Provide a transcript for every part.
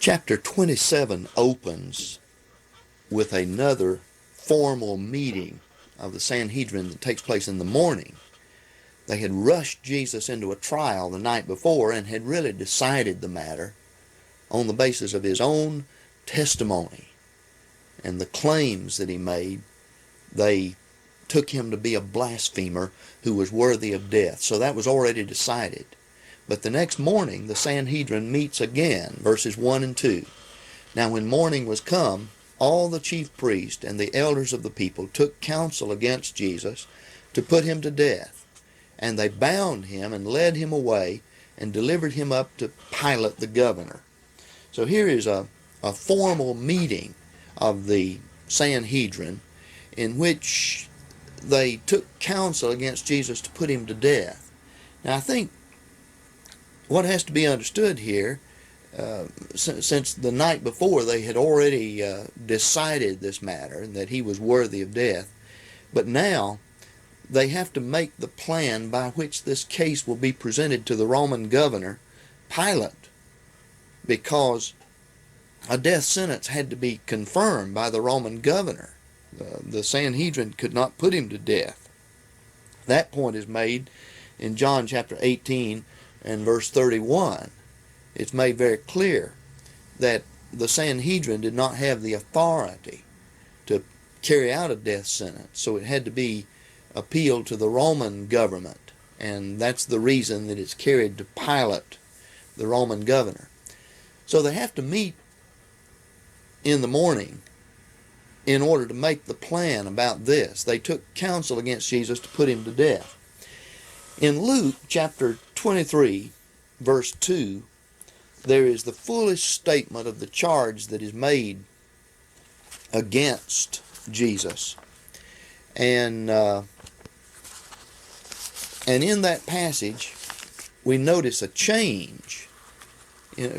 Chapter 27 opens with another formal meeting of the Sanhedrin that takes place in the morning. They had rushed Jesus into a trial the night before and had really decided the matter on the basis of his own testimony and the claims that he made. They took him to be a blasphemer who was worthy of death. So that was already decided. But the next morning the Sanhedrin meets again, verses 1 and 2. Now when morning was come, all the chief priests and the elders of the people took counsel against Jesus to put him to death. And they bound him and led him away and delivered him up to Pilate the governor. So here is a formal meeting of the Sanhedrin in which they took counsel against Jesus to put him to death. Now I think what has to be understood here, since the night before they had already decided this matter and that he was worthy of death, but now they have to make the plan by which this case will be presented to the Roman governor, Pilate, because a death sentence had to be confirmed by the Roman governor. The Sanhedrin could not put him to death. That point is made in John chapter 18 and verse 31. It's made very clear that the Sanhedrin did not have the authority to carry out a death sentence, so it had to be appealed to the Roman government, and that's the reason that it's carried to Pilate, the Roman governor. So they have to meet in the morning in order to make the plan about this. They took counsel against Jesus to put him to death. In Luke chapter 23, verse 2, there is the fullest statement of the charge that is made against Jesus. And in that passage, we notice a change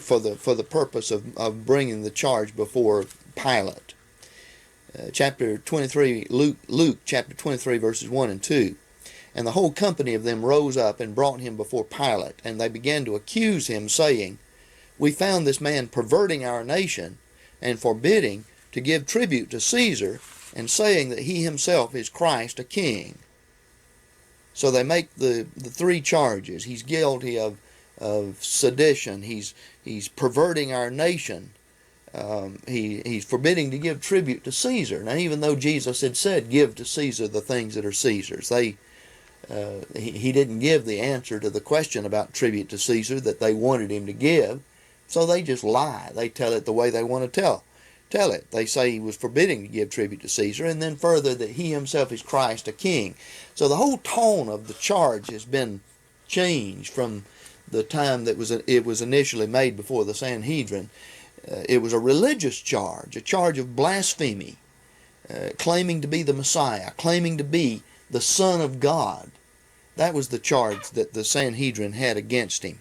for the purpose of bringing the charge before Pilate. Chapter 23, Luke chapter 23, verses 1 and 2. And the whole company of them rose up and brought him before Pilate, and they began to accuse him, saying, We found this man perverting our nation and forbidding to give tribute to Caesar, and saying that he himself is Christ, a king. So they make the three charges. He's guilty of sedition. He's perverting our nation. He's forbidding to give tribute to Caesar. Now, even though Jesus had said, give to Caesar the things that are Caesar's, he didn't give the answer to the question about tribute to Caesar that they wanted him to give. So they just lie. They tell it the way they want to tell it. They say he was forbidding to give tribute to Caesar, and then further that he himself is Christ, a king. So the whole tone of the charge has been changed from the time that it was initially made before the Sanhedrin. It was a religious charge, a charge of blasphemy, claiming to be the Messiah, claiming to be the Son of God. That was the charge that the Sanhedrin had against him.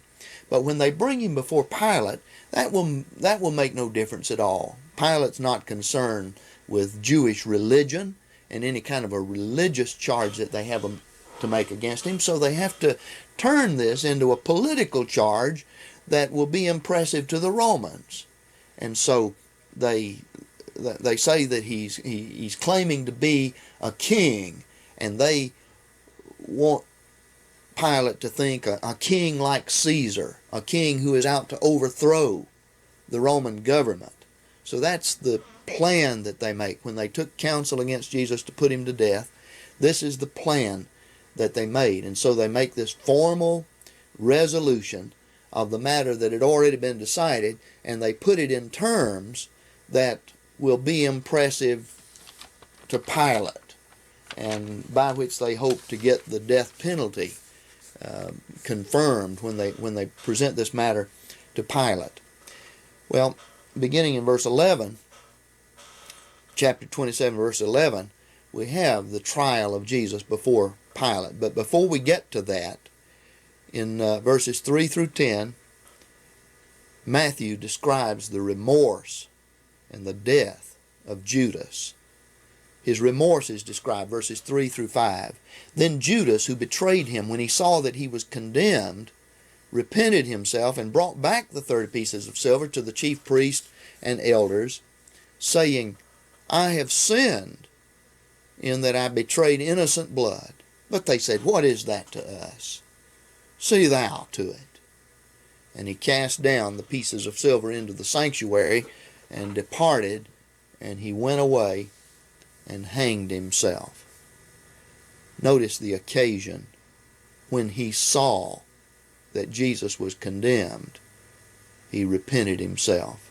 But when they bring him before Pilate, that will make no difference at all. Pilate's not concerned with Jewish religion and any kind of a religious charge that they have to make against him, so they have to turn this into a political charge that will be impressive to the Romans. And so they say that he's claiming to be a king, and they want Pilate to think a king like Caesar, a king who is out to overthrow the Roman government. So that's the plan that they make. When they took counsel against Jesus to put him to death, this is the plan that they made. And so they make this formal resolution of the matter that had already been decided, and they put it in terms that will be impressive to Pilate, and by which they hope to get the death penalty confirmed when they present this matter to Pilate. Well, beginning in verse 11, chapter 27, verse 11, we have the trial of Jesus before Pilate. But before we get to that, in verses 3 through 10, Matthew describes the remorse and the death of Judas. His remorse is described, verses 3 through 5. Then Judas, who betrayed him, when he saw that he was condemned, repented himself, and brought back the 30 pieces of silver to the chief priests and elders, saying, I have sinned in that I betrayed innocent blood. But they said, What is that to us? See thou to it. And he cast down the pieces of silver into the sanctuary, and departed, and he went away and hanged himself. Notice the occasion. When he saw that Jesus was condemned, he repented himself.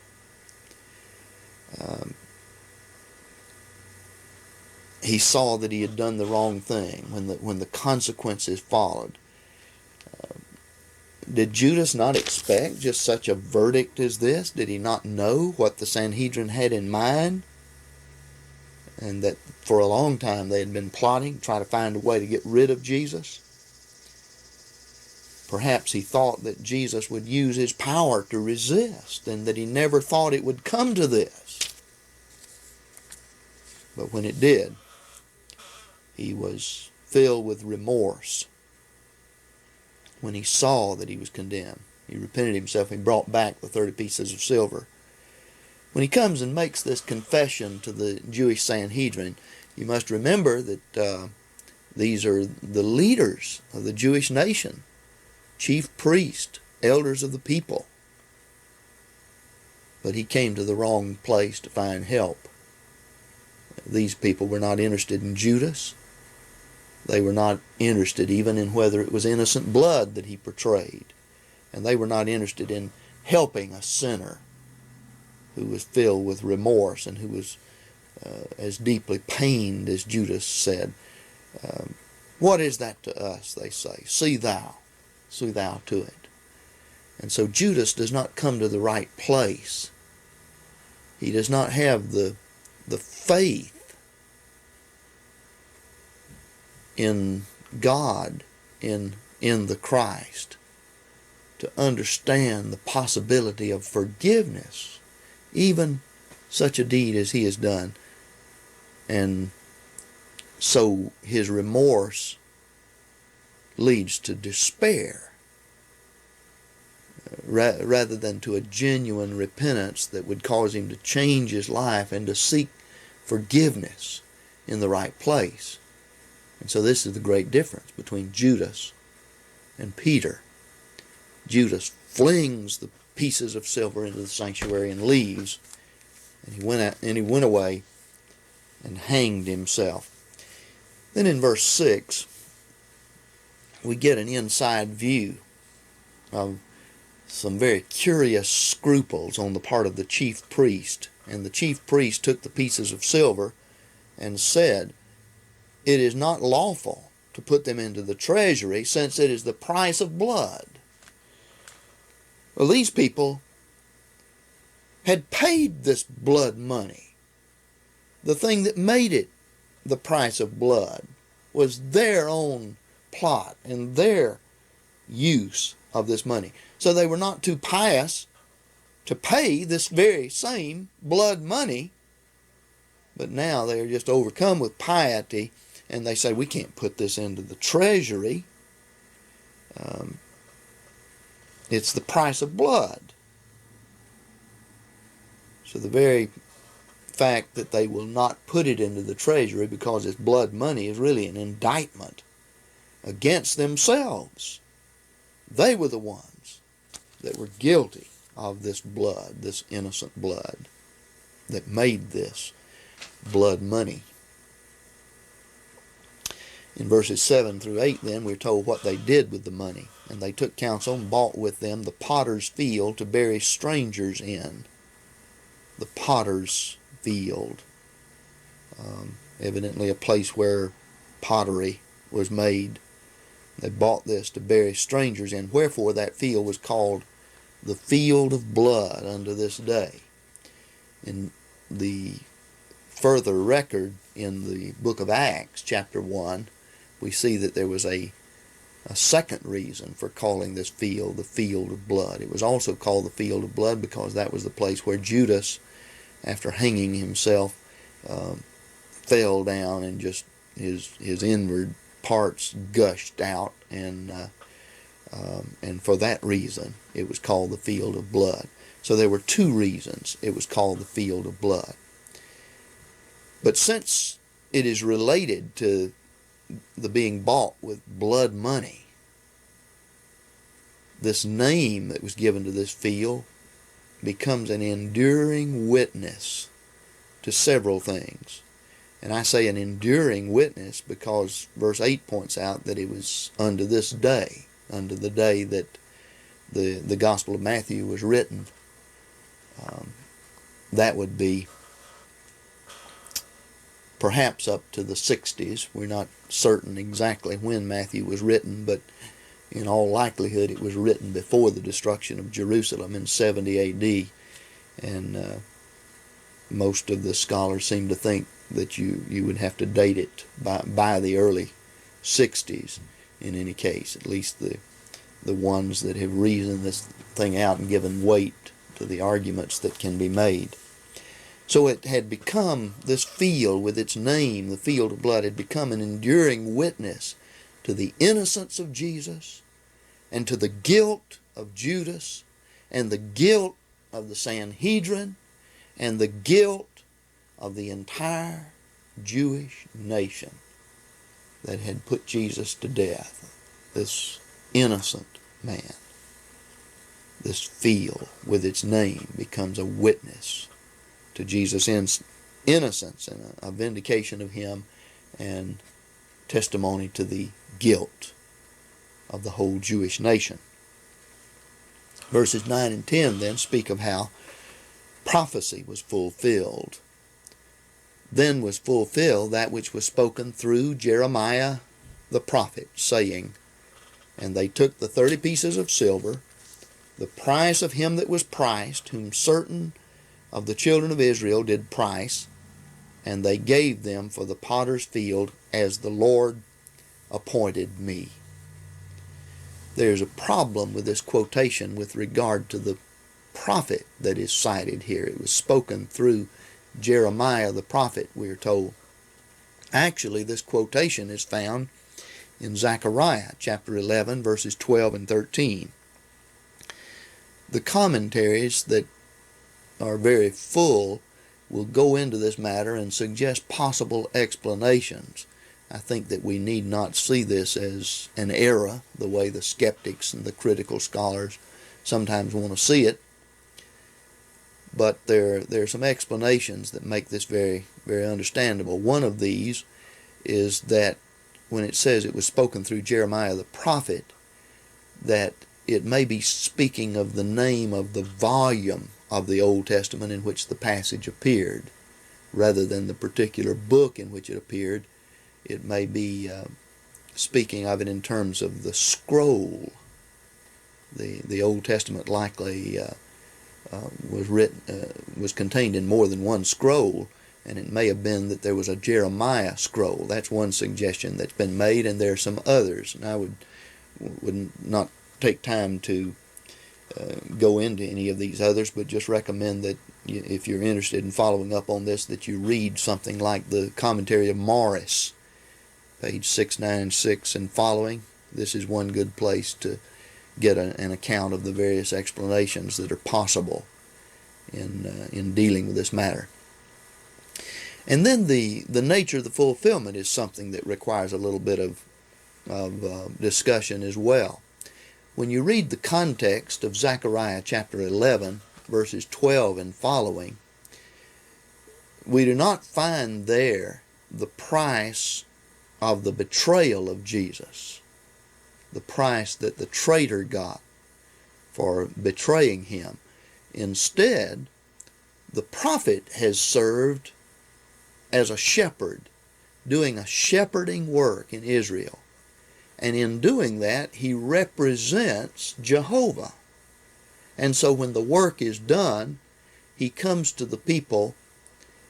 He saw that he had done the wrong thing when the consequences followed. Did Judas not expect just such a verdict as this? Did he not know what the Sanhedrin had in mind? And that for a long time they had been plotting, trying to find a way to get rid of Jesus? Perhaps he thought that Jesus would use his power to resist, and that he never thought it would come to this. But when it did, he was filled with remorse. When he saw that he was condemned, he repented himself and brought back the 30 pieces of silver. When he comes and makes this confession to the Jewish Sanhedrin, you must remember that these are the leaders of the Jewish nation, chief priests, elders of the people. But he came to the wrong place to find help. These people were not interested in Judas. They were not interested even in whether it was innocent blood that he portrayed. And they were not interested in helping a sinner who was filled with remorse and who was as deeply pained as Judas said. What is that to us, they say? See thou to it. And so Judas does not come to the right place. He does not have the faith in God, in the Christ, to understand the possibility of forgiveness, even such a deed as he has done. And so his remorse leads to despair rather than to a genuine repentance that would cause him to change his life and to seek forgiveness in the right place. And so this is the great difference between Judas and Peter. Judas flings the pieces of silver into the sanctuary and leaves, and he went away and hanged himself. Then in verse 6, we get an inside view of some very curious scruples on the part of the chief priest. And the chief priest took the pieces of silver and said, It is not lawful to put them into the treasury, since it is the price of blood. Well, these people had paid this blood money. The thing that made it the price of blood was their own plot and their use of this money. So they were not too pious to pay this very same blood money, but now they are just overcome with piety, and they say, we can't put this into the treasury. It's the price of blood. So the very fact that they will not put it into the treasury because it's blood money is really an indictment against themselves. They were the ones that were guilty of this blood, this innocent blood, that made this blood money. In verses 7 through 8, then, we're told what they did with the money. And they took counsel and bought with them the potter's field to bury strangers in. The potter's field. Evidently a place where pottery was made. They bought this to bury strangers in. Wherefore that field was called the field of blood unto this day. In the further record in the book of Acts, chapter 1, we see that there was a second reason for calling this field the field of blood. It was also called the field of blood because that was the place where Judas, after hanging himself, fell down and just his inward parts gushed out, and And for that reason, it was called the field of blood. So there were two reasons it was called the field of blood. But since it is related to the being bought with blood money, this name that was given to this field becomes an enduring witness to several things. And I say an enduring witness because verse 8 points out that it was unto this day, unto the day that the Gospel of Matthew was written. That would be perhaps up to the 60s. We're not certain exactly when Matthew was written, but in all likelihood it was written before the destruction of Jerusalem in 70 A.D. And most of the scholars seem to think that you would have to date it by the early 60s in any case, at least the ones that have reasoned this thing out and given weight to the arguments that can be made. So it had become, this field with its name, the field of blood, had become an enduring witness to the innocence of Jesus and to the guilt of Judas and the guilt of the Sanhedrin and the guilt of the entire Jewish nation that had put Jesus to death. This innocent man. This field with its name becomes a witness to Jesus' innocence and a vindication of him and testimony to the guilt of the whole Jewish nation. Verses 9 and 10 then speak of how prophecy was fulfilled. Then was fulfilled that which was spoken through Jeremiah the prophet, saying, And they took the 30 pieces of silver, the price of him that was priced, whom certain of the children of Israel did price, and they gave them for the potter's field, as the Lord appointed me. There's a problem with this quotation with regard to the prophet that is cited here. It was spoken through Jeremiah the prophet, we are told. Actually, this quotation is found in Zechariah chapter 11, verses 12 and 13. The commentaries that are very full will go into this matter and suggest possible explanations. I think that we need not see this as an error, the way the skeptics and the critical scholars sometimes want to see it. But there are some explanations that make this very, very understandable. One of these is that when it says it was spoken through Jeremiah the prophet, that it may be speaking of the name of the volume of the Old Testament in which the passage appeared, rather than the particular book in which it appeared. It may be speaking of it in terms of the scroll. The Old Testament likely was contained in more than one scroll, and it may have been that there was a Jeremiah scroll. That's one suggestion that's been made, and there are some others. And I would not take time to go into any of these others, but just recommend that if you're interested in following up on this, that you read something like the commentary of Morris, page 696 and following. This is one good place to get an account of the various explanations that are possible in dealing with this matter. And then the nature of the fulfillment is something that requires a little bit of discussion as well. When you read the context of Zechariah chapter 11, verses 12 and following, we do not find there the price of the betrayal of Jesus, the price that the traitor got for betraying him. Instead, the prophet has served as a shepherd, doing a shepherding work in Israel. And in doing that, he represents Jehovah. And so when the work is done, he comes to the people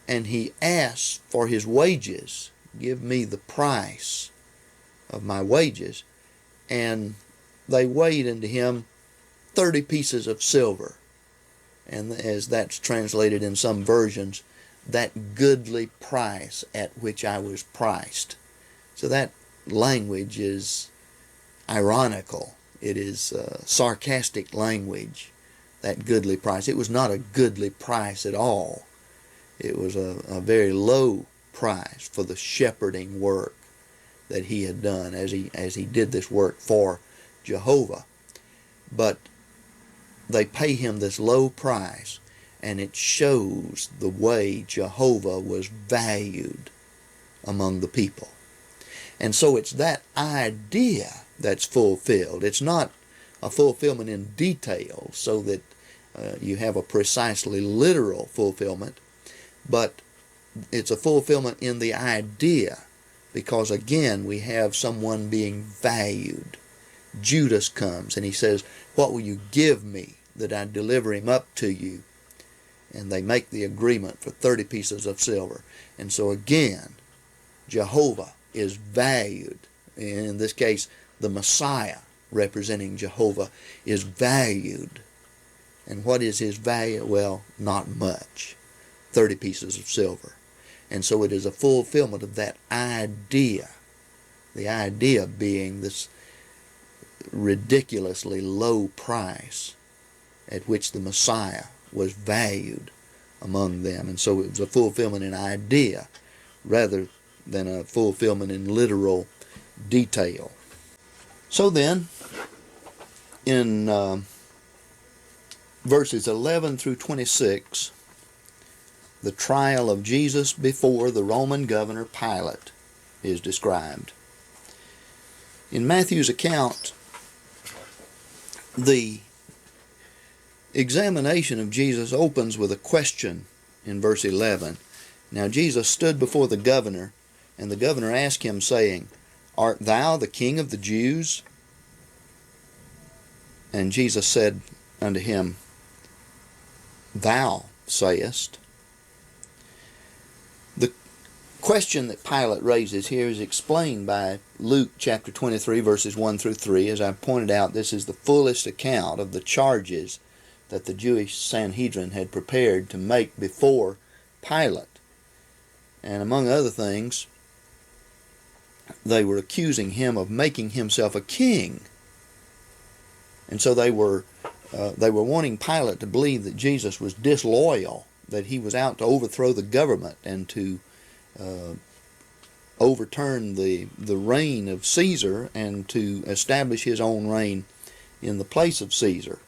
and he asks for his wages. Give me the price of my wages. And they weighed unto him 30 pieces of silver. And as that's translated in some versions, that goodly price at which I was priced. So that language is ironical. It is sarcastic language, that goodly price. It was not a goodly price at all. It was a very low price for the shepherding work that he had done as he did this work for Jehovah. But they pay him this low price, and it shows the way Jehovah was valued among the people. And so it's that idea that's fulfilled. It's not a fulfillment in detail so that you have a precisely literal fulfillment, but it's a fulfillment in the idea, because again we have someone being valued. Judas comes and he says, "What will you give me that I deliver him up to you?" And they make the agreement for 30 pieces of silver. And so again, Jehovah is valued. In this case, the Messiah, representing Jehovah, is valued. And what is his value? Well, not much. 30 pieces of silver. And so it is a fulfillment of that idea. The idea being this ridiculously low price at which the Messiah was valued among them. And so it was a fulfillment in idea rather than a fulfillment in literal detail. So then, in verses 11 through 26, the trial of Jesus before the Roman governor Pilate is described. In Matthew's account, the examination of Jesus opens with a question in verse 11. "Now Jesus stood before the governor, and the governor asked him, saying, Art thou the king of the Jews? And Jesus said unto him, Thou sayest." The question that Pilate raises here is explained by Luke chapter 23, verses 1 through 3. As I pointed out, this is the fullest account of the charges that the Jewish Sanhedrin had prepared to make before Pilate. And among other things, they were accusing him of making himself a king. And so they were wanting Pilate to believe that Jesus was disloyal, that he was out to overthrow the government and to overturn the reign of Caesar and to establish his own reign in the place of Caesar.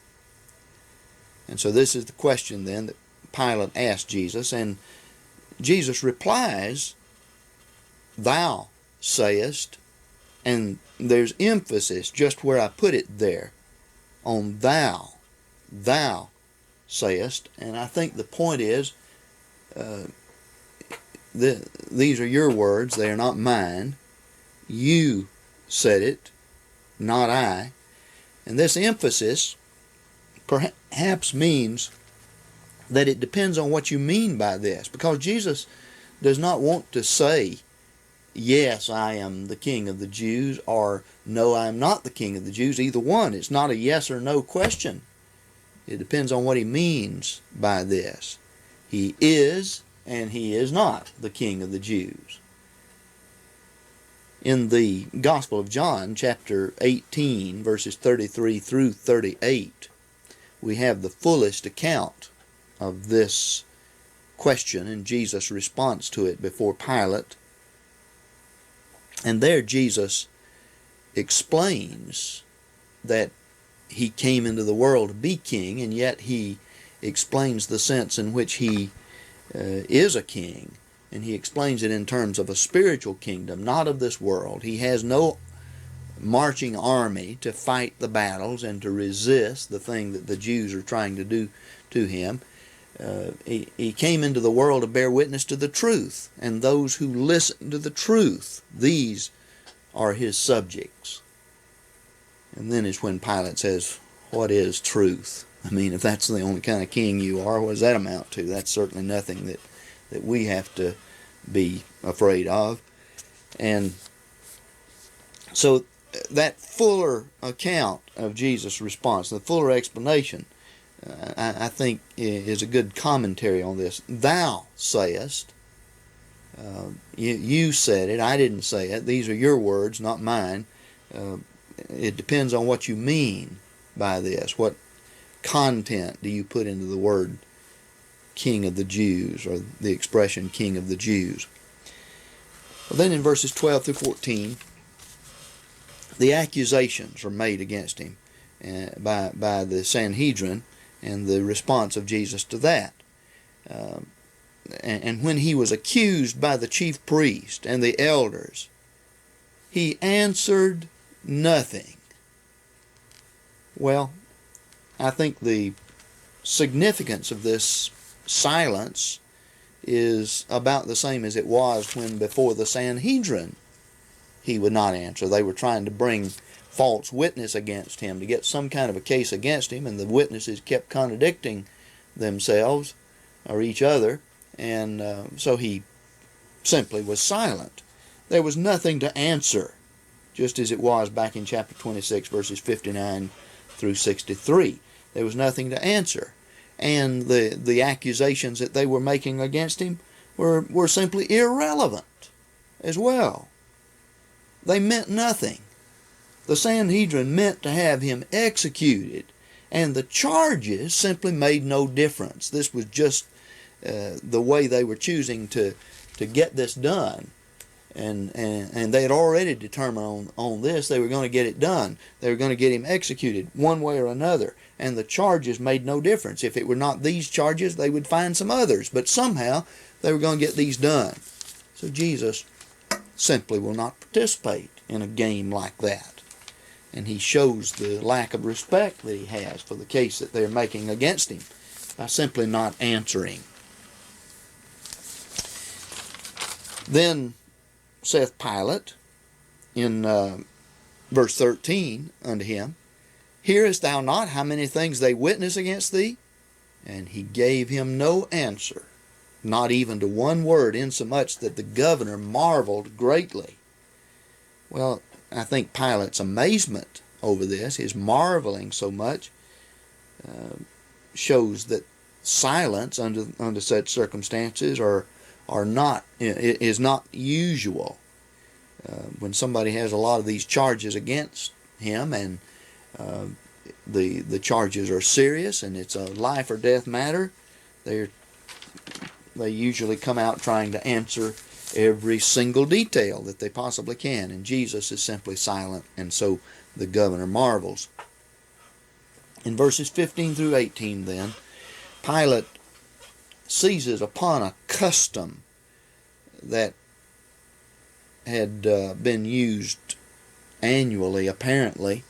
And so this is the question then that Pilate asked Jesus, and Jesus replies, "Thou sayest," and there's emphasis just where I put it there, on thou. Thou sayest. And I think the point is, these are your words, they are not mine. You said it, not I. And this emphasis perhaps means that it depends on what you mean by this, because Jesus does not want to say, "Yes, I am the king of the Jews," or "No, I am not the king of the Jews." Either one. It's not a yes or no question. It depends on what he means by this. He is and he is not the king of the Jews. In the Gospel of John, chapter 18, verses 33 through 38, we have the fullest account of this question and Jesus' response to it before Pilate. And there Jesus explains that he came into the world to be king, and yet he explains the sense in which he is a king. And he explains it in terms of a spiritual kingdom, not of this world. He has no marching army to fight the battles and to resist the thing that the Jews are trying to do to him. He came into the world to bear witness to the truth, and those who listen to the truth, these are his subjects. And then is when Pilate says, "What is truth?" I mean, if that's the only kind of king you are, what does that amount to? That's certainly nothing that we have to be afraid of. And so that fuller account of Jesus' response, the fuller explanation, I think is a good commentary on this. Thou sayest, you said it, I didn't say it, these are your words, not mine. it depends on what you mean by this. What content do you put into the word King of the Jews, or the expression King of the Jews? Well, then in verses 12 through 14, the accusations are made against him by the Sanhedrin, and the response of Jesus to that. And when he was accused by the chief priest and the elders, he answered nothing. Well, I think the significance of this silence is about the same as it was when before the Sanhedrin he would not answer. They were trying to bring false witness against him, to get some kind of a case against him, and the witnesses kept contradicting themselves or each other, and so he simply was silent. There was nothing to answer, just as it was back in chapter 26, verses 59 through 63. There was nothing to answer. And the accusations that they were making against him were simply irrelevant as well. They meant nothing. The Sanhedrin meant to have him executed, and the charges simply made no difference. This was just the way they were choosing to get this done. And they had already determined on this they were going to get it done. They were going to get him executed one way or another. And the charges made no difference. If it were not these charges, they would find some others. But somehow they were going to get these done. So Jesus simply will not participate in a game like that. And he shows the lack of respect that he has for the case that they're making against him by simply not answering. Then saith Pilate in verse 13 unto him, Hearest thou not how many things they witness against thee? And he gave him no answer, not even to one word, insomuch that the governor marveled greatly. Well, I think Pilate's amazement over this, his marveling so much, shows that silence under such circumstances is not usual. When somebody has a lot of these charges against him, and the charges are serious and it's a life or death matter, they usually come out trying to answer every single detail that they possibly can, and Jesus is simply silent, and so the governor marvels. In verses 15 through 18 then, Pilate seizes upon a custom that had been used annually, apparently,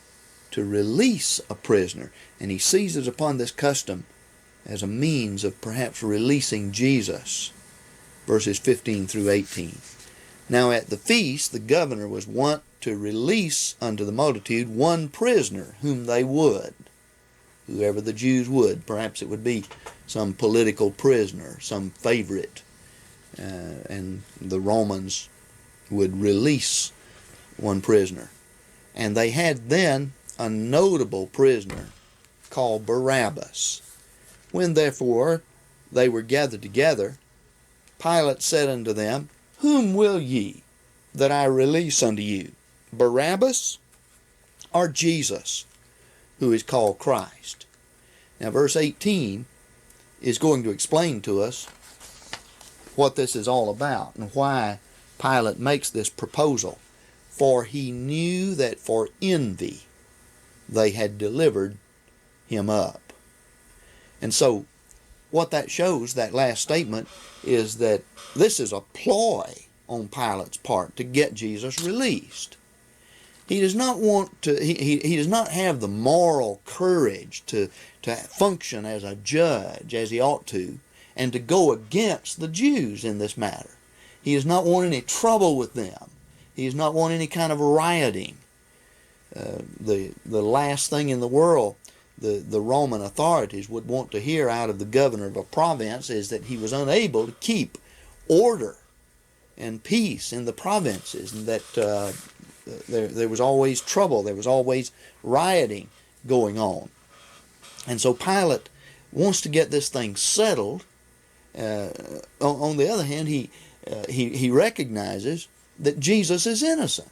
to release a prisoner. And he seizes upon this custom as a means of perhaps releasing Jesus. Verses 15 through 18. Now at the feast the governor was wont to release unto the multitude one prisoner whom they would. Whoever the Jews would. Perhaps it would be some political prisoner, some favorite. And the Romans would release one prisoner. And they had then a notable prisoner called Barabbas. When therefore they were gathered together, Pilate said unto them, Whom will ye that I release unto you, Barabbas or Jesus, who is called Christ? Now verse 18 is going to explain to us what this is all about and why Pilate makes this proposal. For he knew that for envy they had delivered him up. And so what that shows, that last statement, is that this is a ploy on Pilate's part to get Jesus released. He does not want to, he does not have the moral courage to function as a judge as he ought to, and to go against the Jews in this matter. He does not want any trouble with them. He does not want any kind of rioting. The last thing in the world the Roman authorities would want to hear out of the governor of a province is that he was unable to keep order and peace in the provinces, and that there was always trouble, there was always rioting going on. And so Pilate wants to get this thing settled. On the other hand, he recognizes that Jesus is innocent.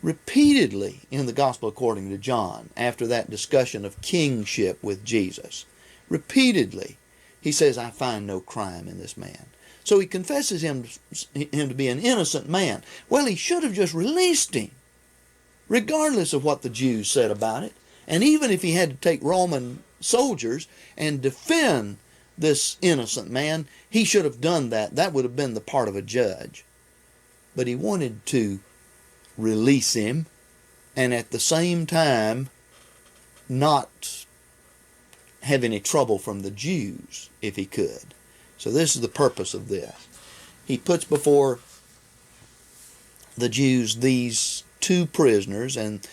Repeatedly in the Gospel according to John, after that discussion of kingship with Jesus, repeatedly he says, I find no crime in this man. So he confesses him to be an innocent man. Well, he should have just released him, regardless of what the Jews said about it. And even if he had to take Roman soldiers and defend this innocent man, he should have done that. That would have been the part of a judge. But he wanted to release him and at the same time not have any trouble from the Jews if he could. So this is the purpose of this. He puts before the Jews these two prisoners, and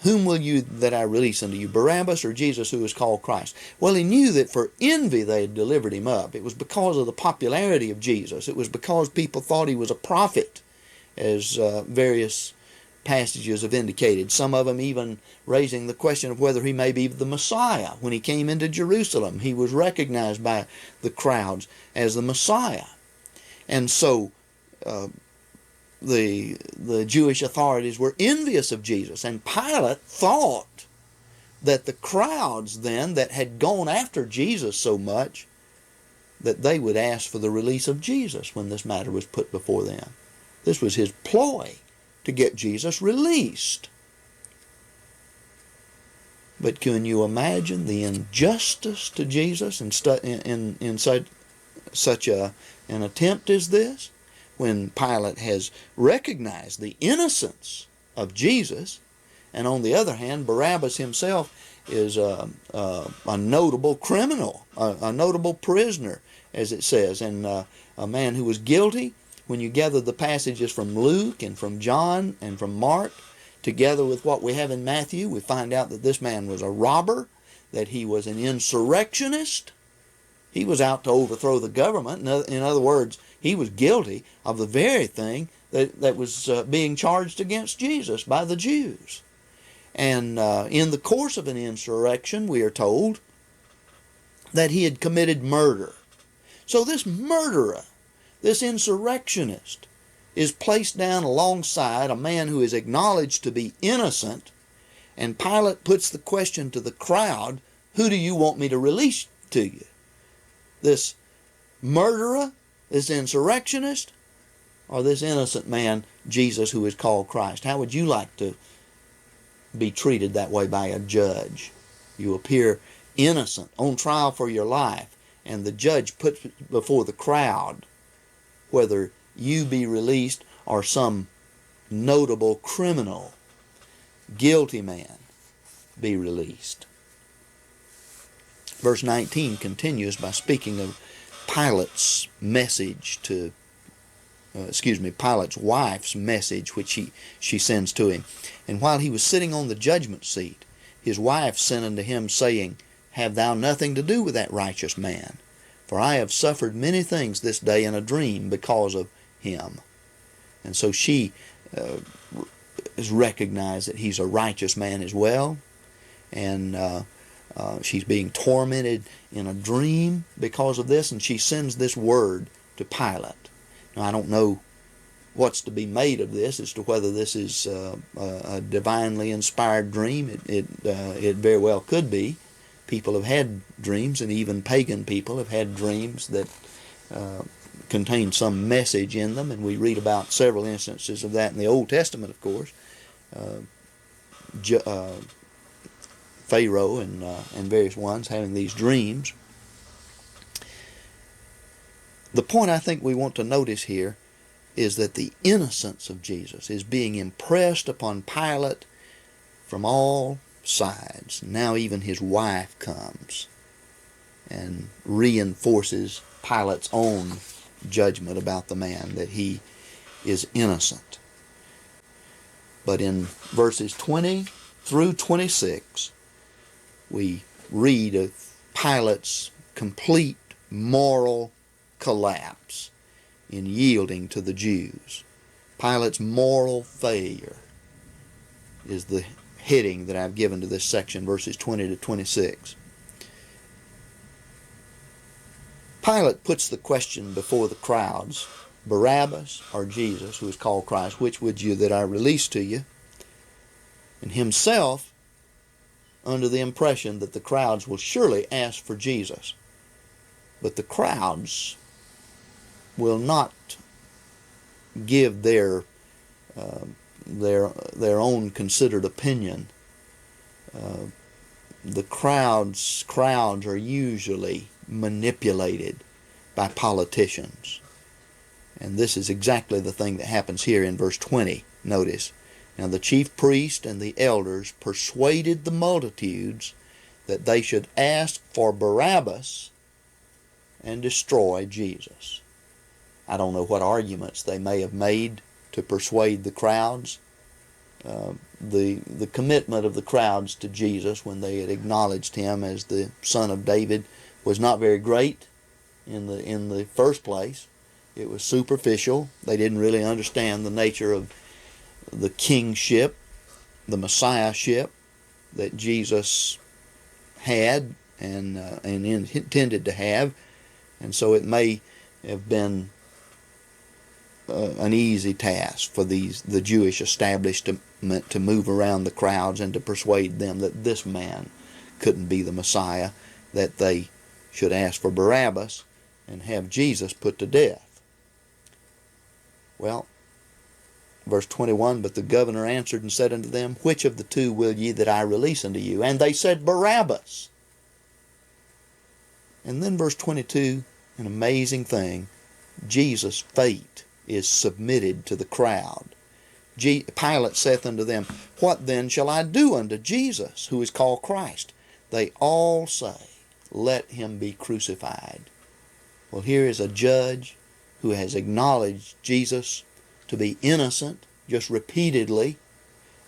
whom will you that I release unto you, Barabbas or Jesus who is called Christ? Well, he knew that for envy they had delivered him up. It was because of the popularity of Jesus. It was because people thought he was a prophet, as various passages have indicated. Some of them even raising the question of whether he may be the Messiah. When he came into Jerusalem, he was recognized by the crowds as the Messiah. And so the Jewish authorities were envious of Jesus, and Pilate thought that the crowds then that had gone after Jesus so much, that they would ask for the release of Jesus when this matter was put before them. This was his ploy, to get Jesus released. But can you imagine the injustice to Jesus in such an attempt as this? When Pilate has recognized the innocence of Jesus, and on the other hand, Barabbas himself is a notable criminal, a notable prisoner, as it says, and a man who was guilty. When you gather the passages from Luke and from John and from Mark, together with what we have in Matthew, we find out that this man was a robber, that he was an insurrectionist. He was out to overthrow the government. In other words, he was guilty of the very thing that was being charged against Jesus by the Jews. And in the course of an insurrection, we are told that he had committed murder. So this murderer, this insurrectionist, is placed down alongside a man who is acknowledged to be innocent, and Pilate puts the question to the crowd, who do you want me to release to you? This murderer, this insurrectionist, or this innocent man, Jesus, who is called Christ? How would you like to be treated that way by a judge? You appear innocent, on trial for your life, and the judge puts before the crowd whether you be released or some notable criminal, guilty man be released. Verse 19 continues by speaking of Pilate's message to, Pilate's wife's message which she sends to him. And while he was sitting on the judgment seat, his wife sent unto him, saying, Have thou nothing to do with that righteous man? For I have suffered many things this day in a dream because of him. And so she has recognized that he's a righteous man as well. And she's being tormented in a dream because of this. And she sends this word to Pilate. Now, I don't know what's to be made of this as to whether this is a divinely inspired dream. It very well could be. People have had dreams, and even pagan people have had dreams that contain some message in them, and we read about several instances of that in the Old Testament, of course. Pharaoh and various ones having these dreams. The point I think we want to notice here is that the innocence of Jesus is being impressed upon Pilate from all sides. Now even his wife comes and reinforces Pilate's own judgment about the man, that he is innocent. But in verses 20 through 26, we read of Pilate's complete moral collapse in yielding to the Jews. Pilate's moral failure is the heading that I've given to this section, verses 20 to 26. Pilate puts the question before the crowds, Barabbas or Jesus, who is called Christ, which would you that I release to you? and himself under the impression that the crowds will surely ask for Jesus. But the crowds will not give their own considered opinion. The crowds are usually manipulated by politicians. And this is exactly the thing that happens here in verse 20. Notice, now the chief priest and the elders persuaded the multitudes that they should ask for Barabbas and destroy Jesus. I don't know what arguments they may have made to persuade the crowds. The commitment of the crowds to Jesus when they had acknowledged him as the Son of David was not very great in the first place. It was superficial. They didn't really understand the nature of the kingship, the messiahship that Jesus had and intended to have, and so it may have been an easy task for the Jewish establishment to move around the crowds and to persuade them that this man couldn't be the Messiah, that they should ask for Barabbas and have Jesus put to death. Well, verse 21, but the governor answered and said unto them, which of the two will ye that I release unto you? And they said, Barabbas. And then verse 22, an amazing thing, Jesus' fate is submitted to the crowd. Pilate saith unto them, what then shall I do unto Jesus, who is called Christ? They all say, let him be crucified. Well, here is a judge who has acknowledged Jesus to be innocent just repeatedly,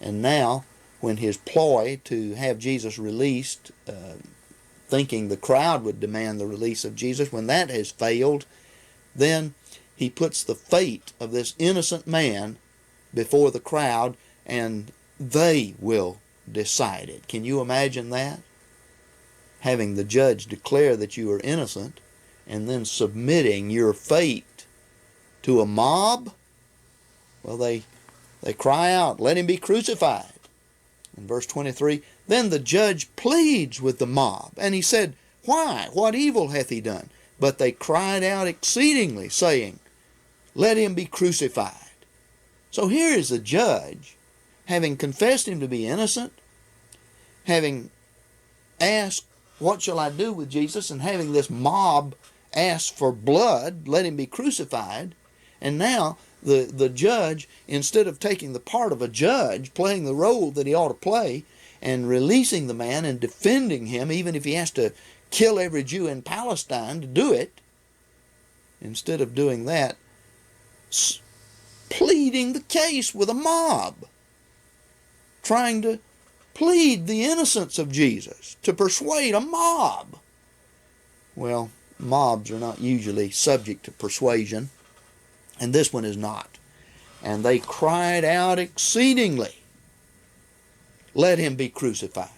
and now when his ploy to have Jesus released, thinking the crowd would demand the release of Jesus, when that has failed, then he puts the fate of this innocent man before the crowd, and they will decide it. Can you imagine that? Having the judge declare that you are innocent, and then submitting your fate to a mob? Well, they cry out, let him be crucified. In verse 23, then the judge pleads with the mob, and he said, why? What evil hath he done? But they cried out exceedingly, saying, let him be crucified. So here is the judge, having confessed him to be innocent, having asked, what shall I do with Jesus? And having this mob ask for blood, let him be crucified. And now the judge, instead of taking the part of a judge, playing the role that he ought to play, and releasing the man and defending him, even if he has to kill every Jew in Palestine to do it, instead of doing that, pleading the case with a mob, trying to plead the innocence of Jesus, to persuade a mob. Well, mobs are not usually subject to persuasion, and this one is not. And they cried out exceedingly, let him be crucified.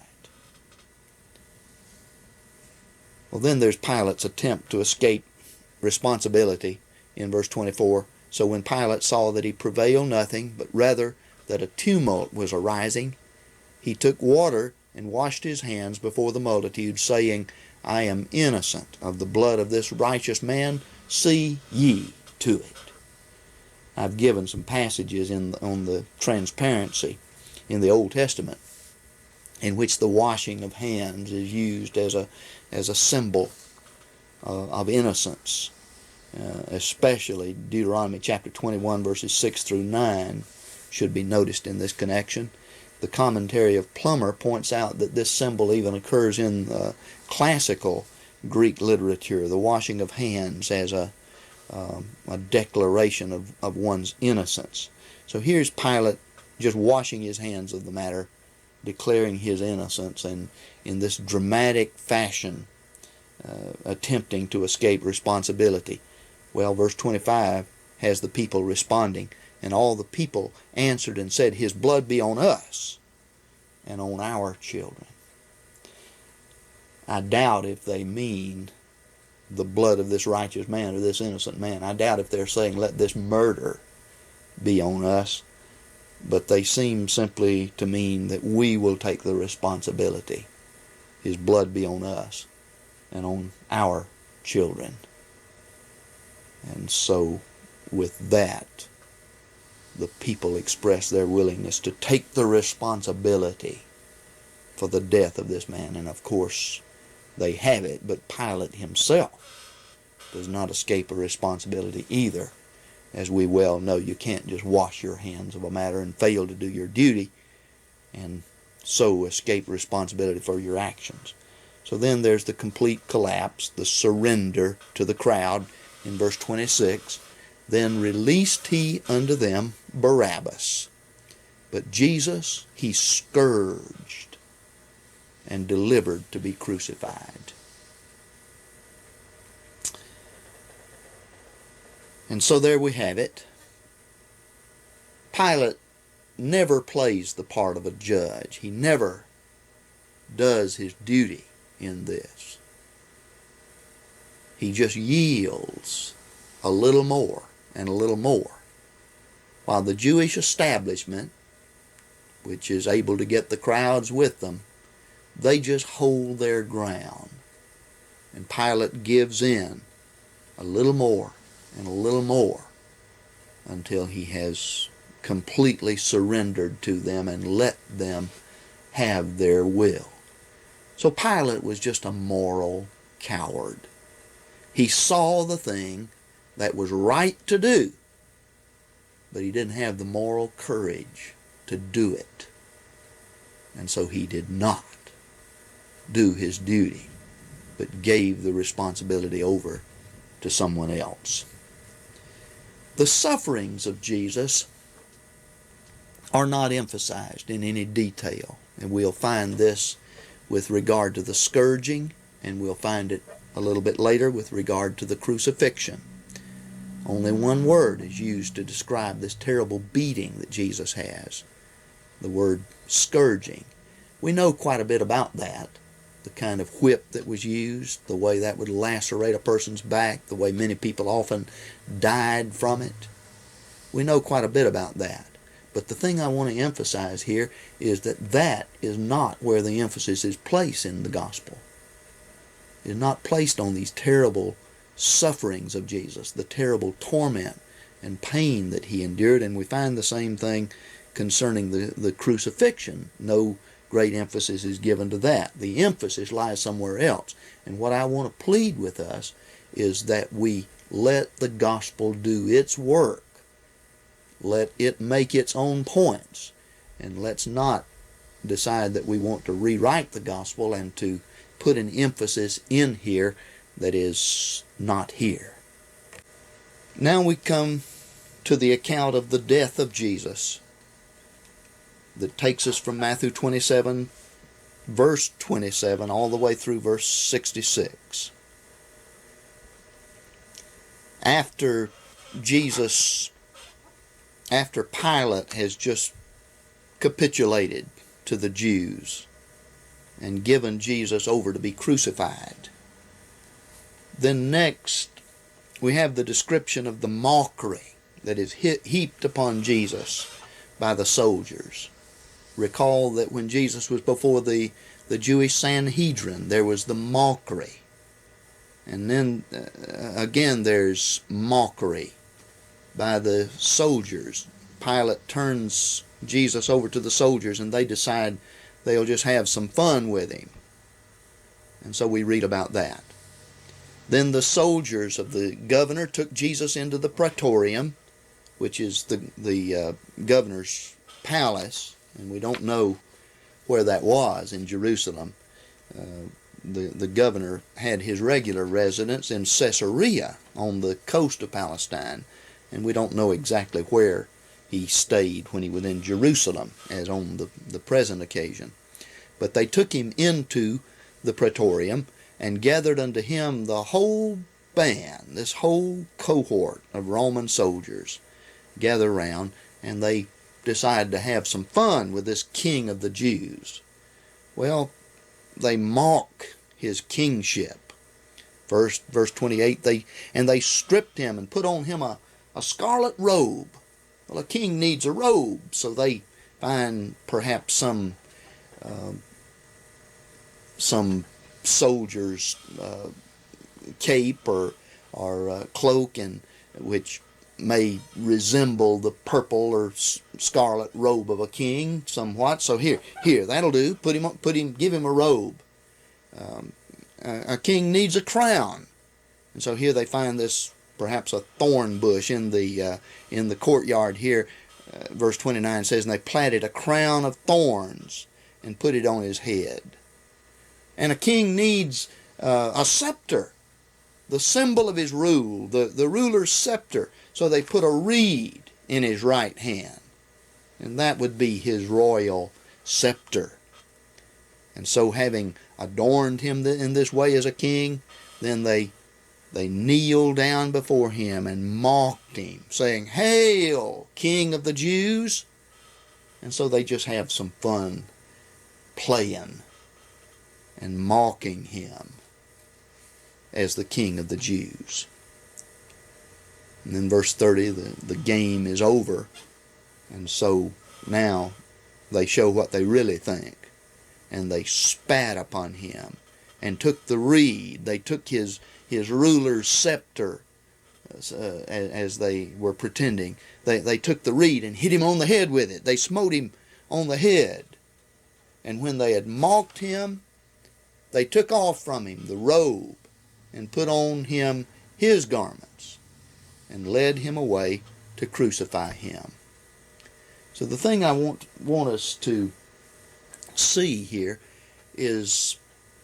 Well, then there's Pilate's attempt to escape responsibility in verse 24. So when Pilate saw that he prevailed nothing, but rather that a tumult was arising, he took water and washed his hands before the multitude, saying, I am innocent of the blood of this righteous man. See ye to it. I've given some passages on the transparency in the Old Testament in which the washing of hands is used as a symbol of innocence. Especially Deuteronomy chapter 21 verses 6 through 9 should be noticed in this connection. The commentary of Plummer points out that this symbol even occurs in classical Greek literature, the washing of hands as a declaration of one's innocence. So here's Pilate just washing his hands of the matter, declaring his innocence, and in this dramatic fashion attempting to escape responsibility. Well, verse 25 has the people responding, and all the people answered and said, his blood be on us and on our children. I doubt if they mean the blood of this righteous man or this innocent man. I doubt if they're saying, let this murder be on us. but they seem simply to mean that we will take the responsibility. His blood be on us and on our children. And so with that, the people express their willingness to take the responsibility for the death of this man. And of course, they have it, but Pilate himself does not escape a responsibility either. As we well know, you can't just wash your hands of a matter and fail to do your duty and so escape responsibility for your actions. So then there's the complete collapse, the surrender to the crowd in verse 26. Then released he unto them Barabbas, but Jesus he scourged and delivered to be crucified. And so there we have it. Pilate never plays the part of a judge. He never does his duty in this. He just yields a little more and a little more, while the Jewish establishment, which is able to get the crowds with them, they just hold their ground. And Pilate gives in a little more and a little more until he has completely surrendered to them and let them have their will. So Pilate was just a moral coward. He saw the thing that was right to do, but he didn't have the moral courage to do it. And so he did not do his duty, but gave the responsibility over to someone else. The sufferings of Jesus are not emphasized in any detail, and we'll find this with regard to the scourging, and we'll find it a little bit later with regard to the crucifixion. Only one word is used to describe this terrible beating that Jesus has, the word scourging. We know quite a bit about that, the kind of whip that was used, the way that would lacerate a person's back, the way many people often died from it. We know quite a bit about that. But the thing I want to emphasize here is that that is not where the emphasis is placed in the gospel. It is not placed on these terrible sufferings of Jesus, the terrible torment and pain that he endured, and we find the same thing concerning the crucifixion. No great emphasis is given to that. The emphasis lies somewhere else. And what I want to plead with us is that we let the gospel do its work. Let it make its own points. And let's not decide that we want to rewrite the gospel and to put an emphasis in here that is not here. Now we come to the account of the death of Jesus that takes us from Matthew 27, verse 27, all the way through verse 66. After Pilate has just capitulated to the Jews and given Jesus over to be crucified, then next we have the description of the mockery that is heaped upon Jesus by the soldiers. Recall that when Jesus was before the Jewish Sanhedrin, there was the mockery. And then again there's mockery by the soldiers. Pilate turns Jesus over to the soldiers and they decide they'll just have some fun with him. And so we read about that. Then the soldiers of the governor took Jesus into the praetorium, which is the governor's palace, and we don't know where that was in Jerusalem. The governor had his regular residence in Caesarea on the coast of Palestine, and we don't know exactly where he stayed when he was in Jerusalem, as on the present occasion. But they took him into the praetorium and gathered unto him the whole band, this whole cohort of Roman soldiers gather around, and they decide to have some fun with this king of the Jews. Well, they mock his kingship. Verse 28, they stripped him and put on him a scarlet robe Well, a king needs a robe, so they find perhaps some soldier's cape or cloak, and which may resemble the purple or scarlet robe of a king somewhat. So here, that'll do. Give him a robe. A king needs a crown, and so here they find this perhaps a thorn bush in the courtyard here. Verse 29 says, and they platted a crown of thorns and put it on his head. And a king needs a scepter, the symbol of his rule, the ruler's scepter. So they put a reed in his right hand, and that would be his royal scepter. And so, having adorned him in this way as a king, then they kneeled down before him and mocked him, saying, "Hail, King of the Jews!" And so they just have some fun playing and mocking him as the King of the Jews. And then verse 30, the game is over. And so now they show what they really think. And they spat upon him and took the reed. They took his ruler's scepter, as they were pretending. They took the reed and hit him on the head with it. They smote him on the head. And when they had mocked him, they took off from him the robe and put on him his garments and led him away to crucify him. So the thing I want us to see here is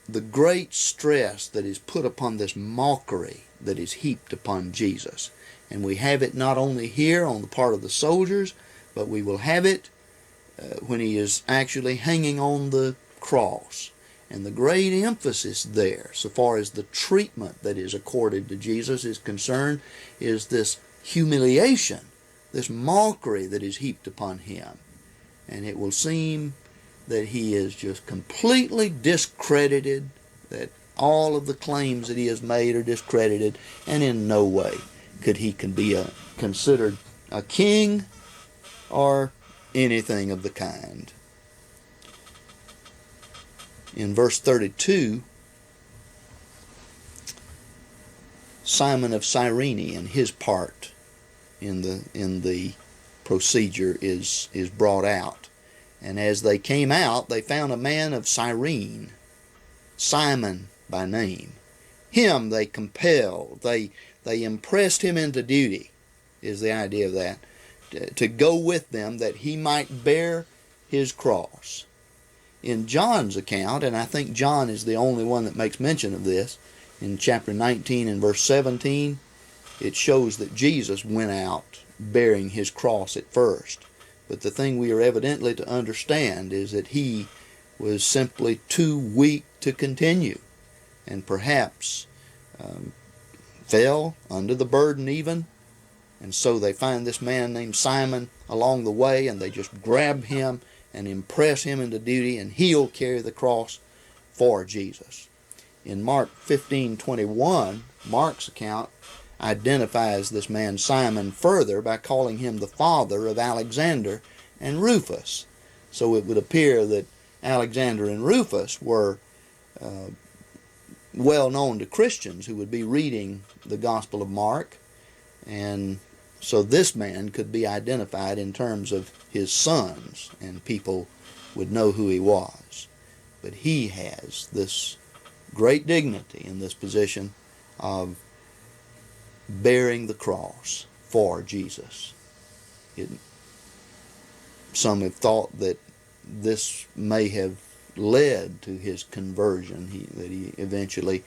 the great stress that is put upon this mockery that is heaped upon Jesus. And we have it not only here on the part of the soldiers, but we will have it when he is actually hanging on the cross. And the great emphasis there, so far as the treatment that is accorded to Jesus is concerned, is this humiliation, this mockery that is heaped upon him. And it will seem that he is just completely discredited, that all of the claims that he has made are discredited, and in no way could he be considered a king or anything of the kind. In verse 32, Simon of Cyrene and his part in the procedure is brought out. And as they came out, they found a man of Cyrene, Simon by name. Him they compelled, they impressed him into duty, is the idea of that, to go with them that he might bear his cross. In John's account, and I think John is the only one that makes mention of this, in chapter 19 and verse 17, it shows that Jesus went out bearing his cross at first. But the thing we are evidently to understand is that he was simply too weak to continue, and perhaps fell under the burden even. And so they find this man named Simon along the way, and they just grab him and impress him into duty, and he'll carry the cross for Jesus. In Mark 15:21, Mark's account identifies this man Simon further by calling him the father of Alexander and Rufus. So it would appear that Alexander and Rufus were well known to Christians who would be reading the Gospel of Mark, and so this man could be identified in terms of his sons, and people would know who he was. But he has this great dignity in this position of bearing the cross for Jesus. Some have thought that this may have led to his conversion, that he eventually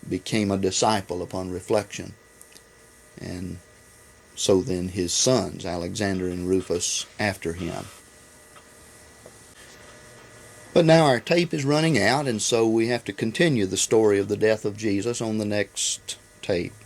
became a disciple upon reflection. And so then his sons, Alexander and Rufus, after him. But now our tape is running out, and so we have to continue the story of the death of Jesus on the next tape.